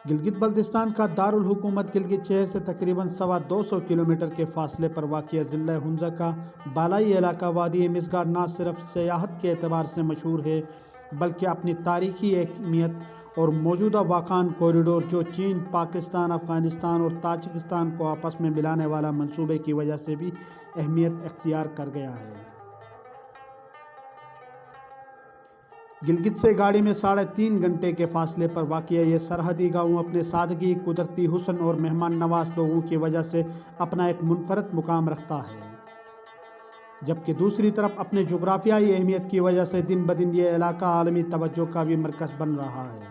گلگت بلتستان کا دارالحکومت گلگت شہر سے تقریباً 250 کلومیٹر کے فاصلے پر واقع ضلع ہنزہ کا بالائی علاقہ وادی مزگار نہ صرف سیاحت کے اعتبار سے مشہور ہے بلکہ اپنی تاریخی اہمیت اور موجودہ واخان کوریڈور جو چین، پاکستان، افغانستان اور تاجکستان کو آپس میں ملانے والا منصوبے کی وجہ سے بھی اہمیت اختیار کر گیا ہے۔ گلگت سے گاڑی میں 3.5 گھنٹے کے فاصلے پر واقع یہ سرحدی گاؤں اپنے سادگی، قدرتی حسن اور مہمان نواز لوگوں کی وجہ سے اپنا ایک منفرد مقام رکھتا ہے، جبکہ دوسری طرف اپنے جغرافیائی اہمیت کی وجہ سے دن بدن یہ علاقہ عالمی توجہ کا بھی مرکز بن رہا ہے۔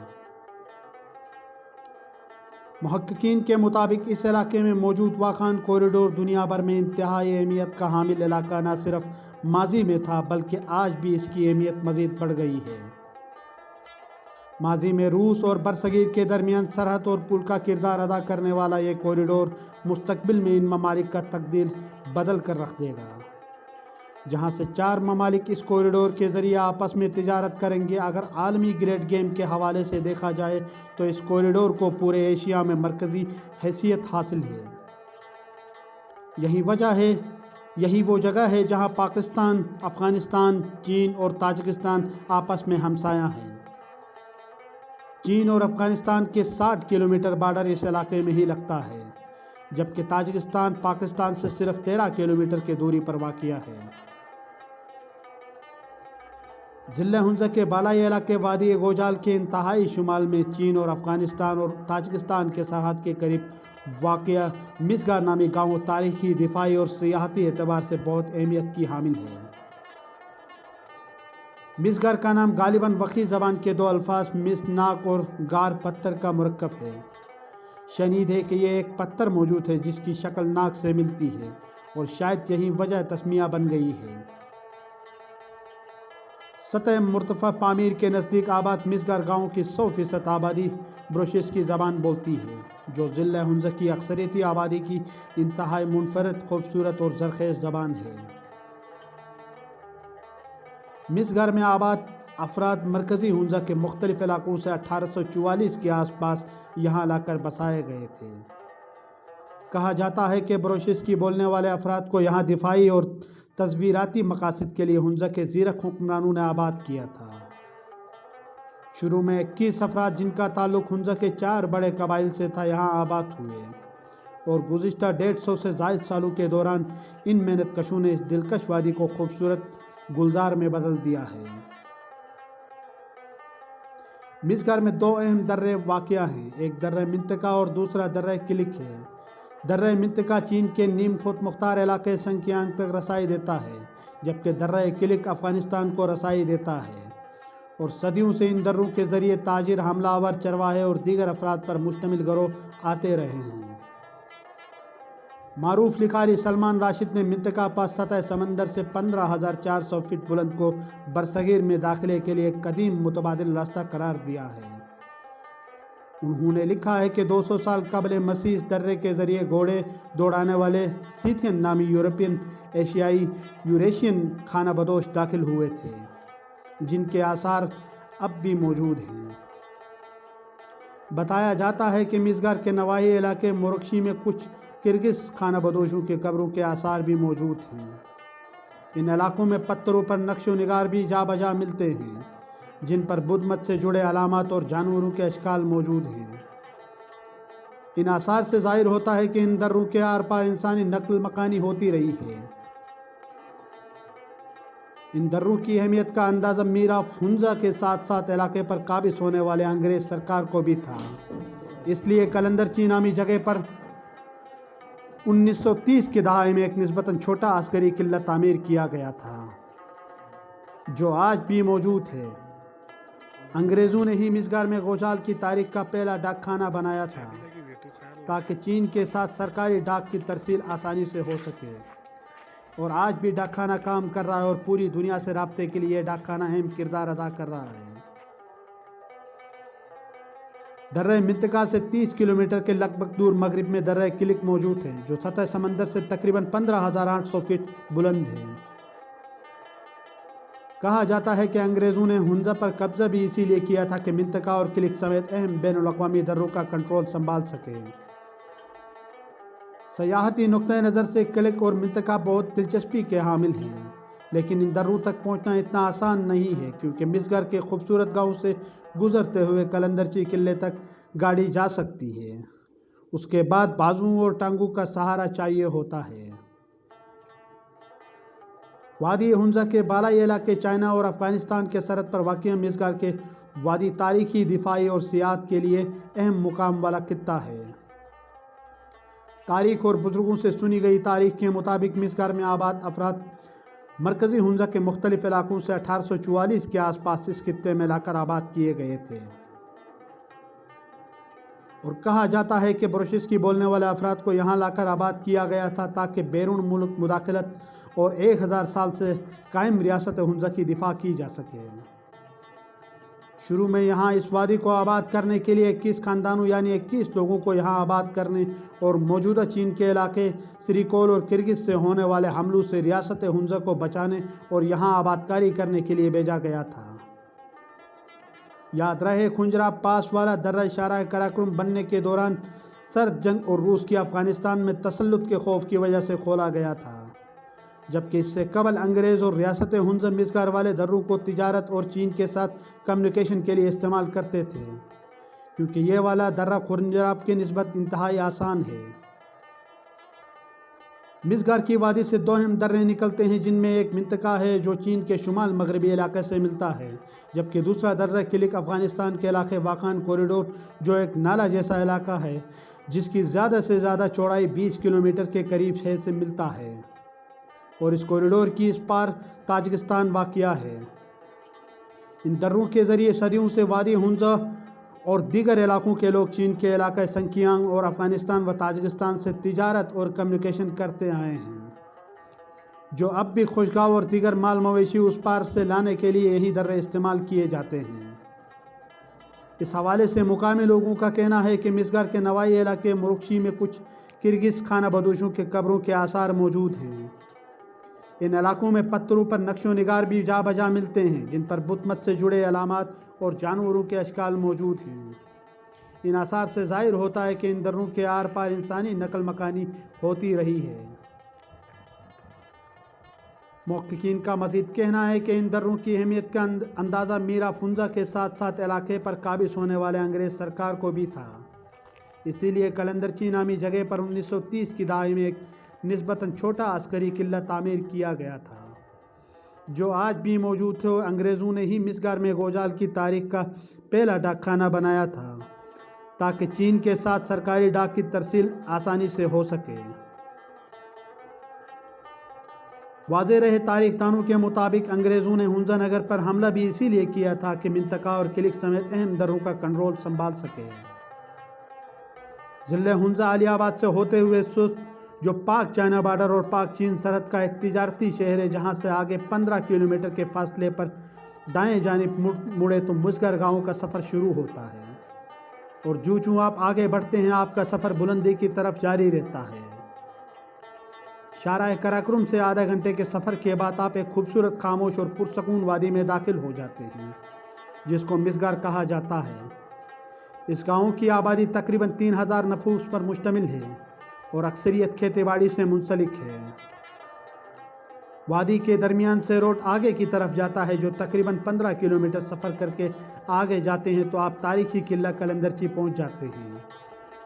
محققین کے مطابق اس علاقے میں موجود واخان کوریڈور دنیا بھر میں انتہائی اہمیت کا حامل علاقہ نہ صرف ماضی میں تھا بلکہ آج بھی اس کی اہمیت مزید بڑھ گئی ہے۔ ماضی میں روس اور برصغیر کے درمیان سرحد اور پل کا کردار ادا کرنے والا یہ کوریڈور مستقبل میں ان ممالک کا تقدیر بدل کر رکھ دے گا، جہاں سے 4 ممالک اس کوریڈور کے ذریعے آپس میں تجارت کریں گے۔ اگر عالمی گریڈ گیم کے حوالے سے دیکھا جائے تو اس کوریڈور کو پورے ایشیا میں مرکزی حیثیت حاصل ہے۔ یہی وہ جگہ ہے جہاں پاکستان، افغانستان، چین اور تاجکستان آپس میں ہمسایہ ہیں۔ چین اور افغانستان کے 60 کلومیٹر بارڈر اس علاقے میں ہی لگتا ہے، جبکہ تاجکستان پاکستان سے صرف 13 کلومیٹر کی دوری پر واقع ہے۔ ضلع ہنزہ کے بالائی علاقے وادی گوجال کے انتہائی شمال میں چین اور افغانستان اور تاجکستان کے سرحد کے قریب واقع مزگار نامی گاؤں تاریخی، دفاعی اور سیاحتی اعتبار سے بہت اہمیت کی حامل ہے۔ مزگار کا نام غالباً وقی زبان کے 2 الفاظ مز ناک اور گار پتھر کا مرکب ہے۔ شنید ہے کہ یہ ایک پتھر موجود ہے جس کی شکل ناک سے ملتی ہے اور شاید یہی وجہ تسمیہ بن گئی ہے۔ سطح مرتفع پامیر کے نزدیک آباد مزگار گاؤں کی 100% آبادی بروشیس کی زبان بولتی ہے، جو ضلع ہنزہ کی اکثریتی آبادی کی انتہائی منفرد، خوبصورت اور زرخیز زبان ہے۔ مزگار میں آباد افراد مرکزی ہنزہ کے مختلف علاقوں سے 1844 کے آس پاس یہاں لا کر بسائے گئے تھے۔ کہا جاتا ہے کہ بروشیس کی بولنے والے افراد کو یہاں دفاعی اور تصویراتی مقاصد کے لیے ہنزہ کے زیرک حکمرانوں نے آباد کیا تھا۔ شروع میں 21 افراد جن کا تعلق ہنزہ کے 4 بڑے قبائل سے تھا یہاں آباد ہوئے، اور گزشتہ 150 سے زائد سالوں کے دوران ان محنت کشوں نے اس دلکش وادی کو خوبصورت گلزار میں بدل دیا ہے۔ مزگار میں 2 اہم درے واقع ہیں، ایک درہ منطقہ اور دوسرا درہ کلک ہے۔ درہ منطقہ چین کے نیم خود مختار علاقے سنکیانگ تک رسائی دیتا ہے، جبکہ درہ کلک افغانستان کو رسائی دیتا ہے، اور صدیوں سے ان دروں کے ذریعے تاجر، حملہ آور، چرواہے اور دیگر افراد پر مشتمل گروہ آتے رہے ہیں۔ معروف لکھاری سلمان راشد نے منطقہ پاس سطح سمندر سے 15,400 فٹ بلند کو برصغیر میں داخلے کے لیے ایک قدیم متبادل راستہ قرار دیا ہے۔ انہوں نے لکھا ہے کہ 200 سال قبل مسیح اس درے کے ذریعے گھوڑے دوڑانے والے سیتھین نامی یوریشین خانہ بدوش داخل ہوئے تھے، جن کے آثار اب بھی موجود ہیں۔ بتایا جاتا ہے کہ مزگار کے نواحی علاقے مورکشی میں کچھ کرگز خانہ بدوشوں کے قبروں کے آثار بھی موجود ہیں۔ ان علاقوں میں پتھروں پر نقش و نگار بھی جا بجا ملتے ہیں، جن پر بدھ مت سے جڑے علامات اور جانوروں کے اشکال موجود ہیں۔ ان آثار سے ظاہر ہوتا ہے کہ ان دروں کے آر پار انسانی نقل مکانی ہوتی رہی ہے۔ ان دروں کی اہمیت کا اندازہ میر آف ہنزہ کے ساتھ ساتھ علاقے پر قابض ہونے والے انگریز سرکار کو بھی تھا، اس لیے کلندرچی نامی جگہ پر 1930 کے دہائی میں ایک نسبتاً چھوٹا عسکری قلعہ تعمیر کیا گیا تھا، جو آج بھی موجود ہے۔ انگریزوں نے ہی مزگار میں گوجال کی تاریخ کا پہلا ڈاک خانہ بنایا تھا تاکہ چین کے ساتھ سرکاری ڈاک کی ترسیل آسانی سے ہو سکے، اور آج بھی ڈاک خانہ کام کر رہا ہے اور پوری دنیا سے رابطے کے لیے ڈاک خانہ اہم کردار ادا کر رہا ہے۔ درہ منطقہ سے 30 کلومیٹر کے لگ بھگ دور مغرب میں درہ کلک موجود ہے، جو سطح سمندر سے تقریباً 15,800 فٹ بلند ہے۔ کہا جاتا ہے کہ انگریزوں نے ہنزا پر قبضہ بھی اسی لیے کیا تھا کہ منطقہ اور کلک سمیت اہم بین الاقوامی دروں کا کنٹرول سنبھال سکے۔ سیاحتی نقطۂ نظر سے کلک اور منطقہ بہت دلچسپی کے حامل ہیں، لیکن ان دروں تک پہنچنا اتنا آسان نہیں ہے، کیونکہ مسگر کے خوبصورت گاؤں سے گزرتے ہوئے قلندرچی قلعے تک گاڑی جا سکتی ہے۔ اس کے بعد بازوؤں اور ٹانگوں کا سہارا چاہیے ہوتا ہے۔ وادی ہنزا کے بالائی علاقے چائنا اور افغانستان کے سرحد پر واقع مسگر کے وادی تاریخی، دفاعی اور سیاحت کے لیے اہم مقام والا خطہ ہے۔ تاریخ اور بزرگوں سے سنی گئی تاریخ کے مطابق مسگر میں آباد افراد مرکزی ہنزا کے مختلف علاقوں سے 1844 کے آس پاس اس خطے میں لا کر آباد کیے گئے تھے، اور کہا جاتا ہے کہ بروشس کی بولنے والے افراد کو یہاں لا کر آباد کیا گیا تھا تاکہ بیرون ملک مداخلت اور 1000 سال سے قائم ریاست ہنزا کی دفاع کی جا سکے۔ شروع میں یہاں اس وادی کو آباد کرنے کے لیے 21 خاندانوں یعنی 21 لوگوں کو یہاں آباد کرنے اور موجودہ چین کے علاقے سریکول اور کرگز سے ہونے والے حملوں سے ریاست ہنزا کو بچانے اور یہاں آبادکاری کرنے کے لیے بھیجا گیا تھا۔ یاد رہے، کھنجراب پاس والا درہ شارع قراقرم بننے کے دوران سرد جنگ اور روس کی افغانستان میں تسلط کے خوف کی وجہ سے کھولا گیا تھا، جبکہ اس سے قبل انگریز اور ریاست ہنزا مسگر والے دروں کو تجارت اور چین کے ساتھ کمیونیکیشن کے لیے استعمال کرتے تھے، کیونکہ یہ والا درہ کھنجراب کی نسبت انتہائی آسان ہے۔ مسگر کی وادی سے 2 اہم درے نکلتے ہیں، جن میں ایک منطقہ ہے جو چین کے شمال مغربی علاقے سے ملتا ہے، جبکہ دوسرا درہ کلک افغانستان کے علاقے واخان کوریڈور جو ایک نالہ جیسا علاقہ ہے جس کی زیادہ سے زیادہ چوڑائی 20 کلومیٹر کے قریب ہے سے ملتا ہے، اور اس کوریڈور کی اس پار تاجکستان واقع ہے۔ ان دروں کے ذریعے صدیوں سے وادی ہنزا اور دیگر علاقوں کے لوگ چین کے علاقہ سنکیانگ اور افغانستان و تاجکستان سے تجارت اور کمیونیکیشن کرتے آئے ہیں، جو اب بھی خوشگاؤ اور دیگر مال مویشی اس پار سے لانے کے لیے یہی درے استعمال کیے جاتے ہیں۔ اس حوالے سے مقامی لوگوں کا کہنا ہے کہ مسگر کے نوائی علاقے مرکشی میں کچھ کرگز خانہ بدوشوں کے قبروں کے آثار موجود ہیں۔ ان علاقوں میں پتھروں پر نقش و نگار بھی جا بجا ملتے ہیں، جن پر بت مت سے جڑے علامات اور جانوروں کے اشکال موجود ہیں۔ ان آثار سے ظاہر ہوتا ہے کہ ان دروں کے آر پار انسانی نقل مکانی ہوتی رہی ہے۔ محققین کا مزید کہنا ہے کہ ان دروں کی اہمیت کا اندازہ میر افنزا کے ساتھ ساتھ علاقے پر قابض ہونے والے انگریز سرکار کو بھی تھا، اسی لیے قلندرچی نامی جگہ پر 1930 کی دہائی میں ایک نسبتاً چھوٹا عسکری قلعہ تعمیر کیا گیا تھا، جو آج بھی موجود ہے، اور انگریزوں نے ہی مسگر میں گوجال کی تاریخ کا پہلا ڈاک خانہ بنایا تھا تاکہ چین کے ساتھ سرکاری ڈاک کی ترسیل آسانی سے ہو سکے۔ واضح رہے، تاریخ دانوں کے مطابق انگریزوں نے ہنزا نگر پر حملہ بھی اسی لیے کیا تھا کہ منطقہ اور کلک سمیت اہم دروں کا کنٹرول سنبھال سکے۔ ضلع ہنزا علی آباد سے ہوتے ہوئے سوست، جو پاک چائنا بارڈر اور پاک چین سرحد کا ایک تجارتی شہر ہے، جہاں سے آگے 15 کلومیٹر کے فاصلے پر دائیں جانب مڑے تو مسگر گاؤں کا سفر شروع ہوتا ہے، اور جو آپ آگے بڑھتے ہیں آپ کا سفر بلندی کی طرف جاری رہتا ہے۔ شارع قراقرم سے آدھا گھنٹے کے سفر کے بعد آپ ایک خوبصورت، خاموش اور پرسکون وادی میں داخل ہو جاتے ہیں، جس کو مسگر کہا جاتا ہے۔ اس گاؤں کی آبادی تقریباً 3000 نفوس پر مشتمل ہے اور اکثریت کھیتی باڑی سے منسلک ہے۔ وادی کے درمیان سے روڈ آگے کی طرف جاتا ہے، جو تقریباً 15 کلومیٹر سفر کر کے آگے جاتے ہیں تو آپ تاریخی قلعہ قلندرچی پہنچ جاتے ہیں،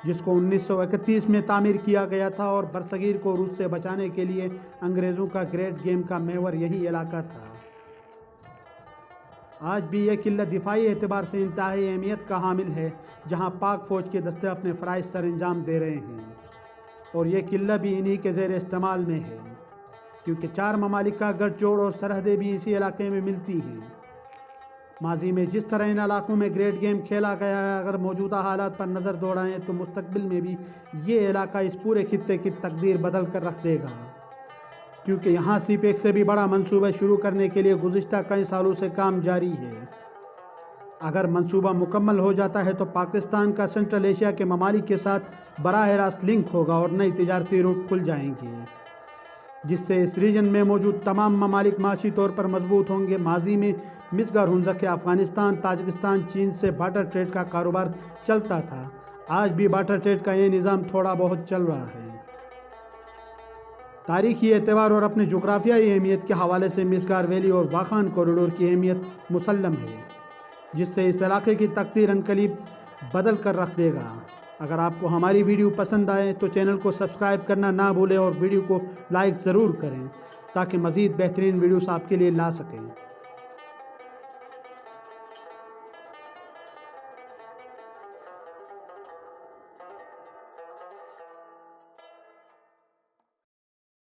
جس کو 1931 میں تعمیر کیا گیا تھا، اور برصغیر کو روس سے بچانے کے لیے انگریزوں کا گریٹ گیم کا محور یہی علاقہ تھا۔ آج بھی یہ قلعہ دفاعی اعتبار سے انتہائی اہمیت کا حامل ہے، جہاں پاک فوج کے دستے اپنے فرائض سر انجام دے رہے ہیں، اور یہ قلعہ بھی انہی کے زیر استعمال میں ہے، کیونکہ 4 ممالک کا گٹھ جوڑ اور سرحدیں بھی اسی علاقے میں ملتی ہیں۔ ماضی میں جس طرح ان علاقوں میں گریٹ گیم کھیلا گیا ہے، اگر موجودہ حالات پر نظر دوڑائیں تو مستقبل میں بھی یہ علاقہ اس پورے خطے کی تقدیر بدل کر رکھ دے گا، کیونکہ یہاں سی پیک سے بھی بڑا منصوبہ شروع کرنے کے لیے گزشتہ کئی سالوں سے کام جاری ہے۔ اگر منصوبہ مکمل ہو جاتا ہے تو پاکستان کا سنٹرل ایشیا کے ممالک کے ساتھ براہ راست لنک ہوگا اور نئی تجارتی روٹ کھل جائیں گے۔ جس سے اس ریجن میں موجود تمام ممالک معاشی طور پر مضبوط ہوں گے۔ ماضی میں مسگار ہنزا کے افغانستان، تاجکستان، چین سے بارٹر ٹریڈ کا کاروبار چلتا تھا۔ آج بھی بارٹر ٹریڈ کا یہ نظام تھوڑا بہت چل رہا ہے۔ تاریخی اعتبار اور اپنے جغرافیائی اہمیت کے حوالے سے مسگار ویلی اور واخان کوریڈور کی اہمیت مسلم ہے، جس سے اس علاقے کی تقدیر عنقریب بدل کر رکھ دے گا۔ اگر آپ کو ہماری ویڈیو پسند آئے تو چینل کو سبسکرائب کرنا نہ بھولیں اور ویڈیو کو لائک ضرور کریں تاکہ مزید بہترین ویڈیوز آپ کے لیے لا سکیں۔